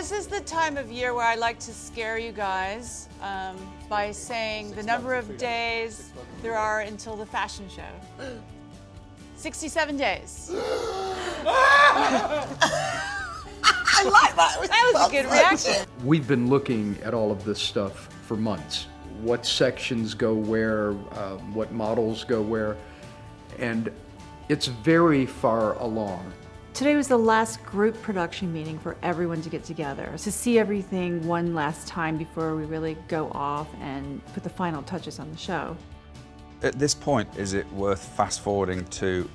This is the time of year where I like to scare you guys by saying the number of days there are until the fashion show. 67 days. I like that. That was a good reaction. We've been looking at all of this stuff for months. What sections go where, what models go where, and it's very far along. Today was the last group production meeting for everyone to get together, to see everything one last time before we really go off and put the final touches on the show. At this point, is it worth fast forwarding to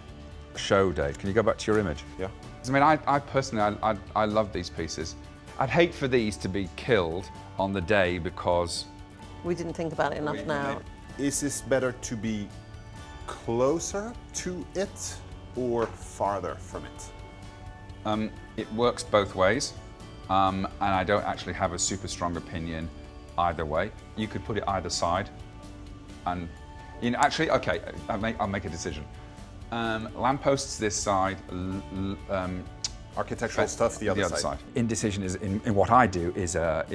show day? Can you go back to your image? Yeah. I mean, I personally, I love these pieces. I'd hate for these to be killed on the day because We didn't think about it enough now. Is this better to be closer to it or farther from it? it works both ways, and I don't actually have a super strong opinion either way. You could put it either side, and actually, okay, I'll make a decision. Lampposts this side, Architectural stuff the other side. Indecision is in what I do is a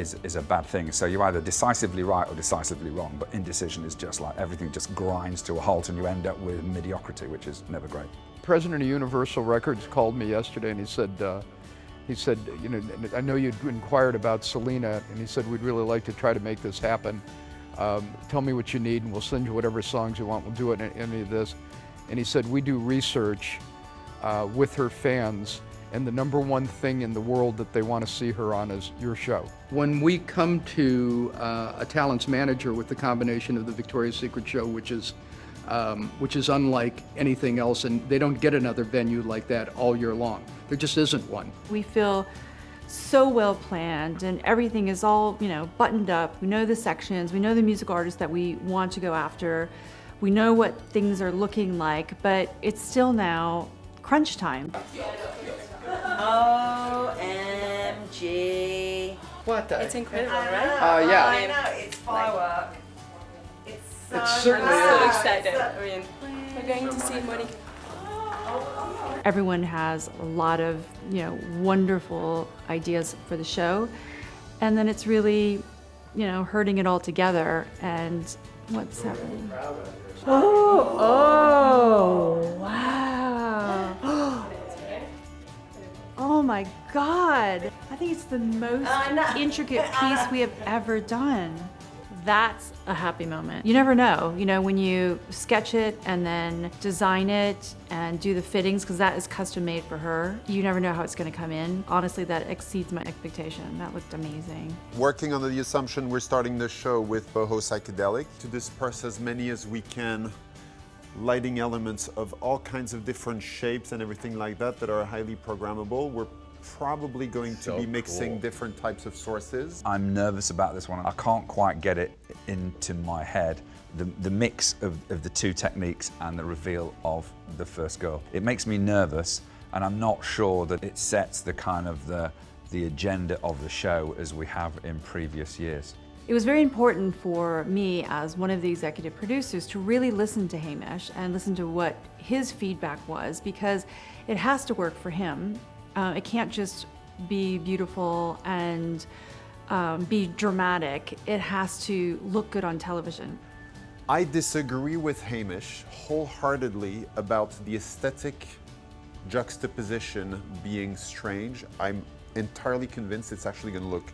bad thing. So you're either decisively right or decisively wrong. But indecision is just like everything just grinds to a halt, and you end up with mediocrity, which is never great. President of Universal Records called me yesterday and he said, I know you'd inquired about Selena, and he said, we'd really like to try to make this happen. Tell me what you need and we'll send you whatever songs you want. We'll do it in any of this. And he said, we do research with her fans, and the #1 thing in the world that they want to see her on is your show. When we come to a talents manager with the combination of the Victoria's Secret show, which is unlike anything else, and they don't get another venue like that all year long. There just isn't one. We feel so well planned, and everything is all, buttoned up. We know the sections, we know the music artists that we want to go after. We know what things are looking like, but it's still now crunch time. OMG. What the? It's incredible, right? Yeah. I know, it's firework. It's so It's certainly I'm so is. excited. I mean, we're going to see Monica. Everyone has a lot of, wonderful ideas for the show, and then it's really, herding it all together. And what's happening? Oh, wow. Oh my God. I think it's the most intricate piece we have ever done. That's a happy moment. You never know, when you sketch it and then design it and do the fittings, because that is custom made for her. You never know how it's going to come in. Honestly, that exceeds my expectation. That looked amazing. Working under the assumption we're starting the show with Boho Psychedelic to disperse as many as we can lighting elements of all kinds of different shapes and everything like that that are highly programmable. We're probably going to be mixing different types of sources. I'm nervous about this one. I can't quite get it into my head. The mix of the two techniques and the reveal of the first girl. It makes me nervous, and I'm not sure that it sets the kind of the agenda of the show as we have in previous years. It was very important for me as one of the executive producers to really listen to Hamish and listen to what his feedback was, because it has to work for him. It can't just be beautiful and be dramatic. It has to look good on television. I disagree with Hamish wholeheartedly about the aesthetic juxtaposition being strange. I'm entirely convinced it's actually going to look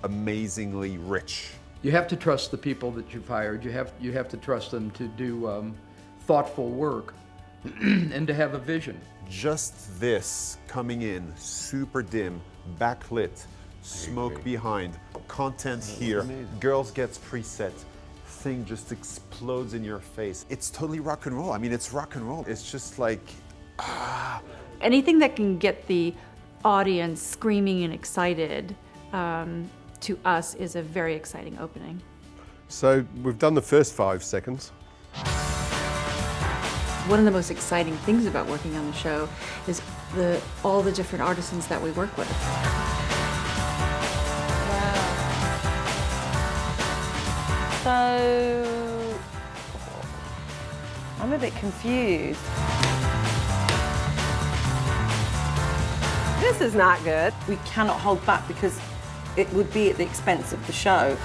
amazingly rich. You have to trust the people that you've hired. You have to trust them to do thoughtful work and to have a vision. Just this coming in, super dim, backlit, smoke behind, content here, girls gets preset, thing just explodes in your face. It's totally rock and roll. I mean, it's rock and roll. It's just like, Anything that can get the audience screaming and excited to us is a very exciting opening. So we've done the first 5 seconds. One of the most exciting things about working on the show is all the different artisans that we work with. So, I'm a bit confused. This is not good. We cannot hold back because it would be at the expense of the show.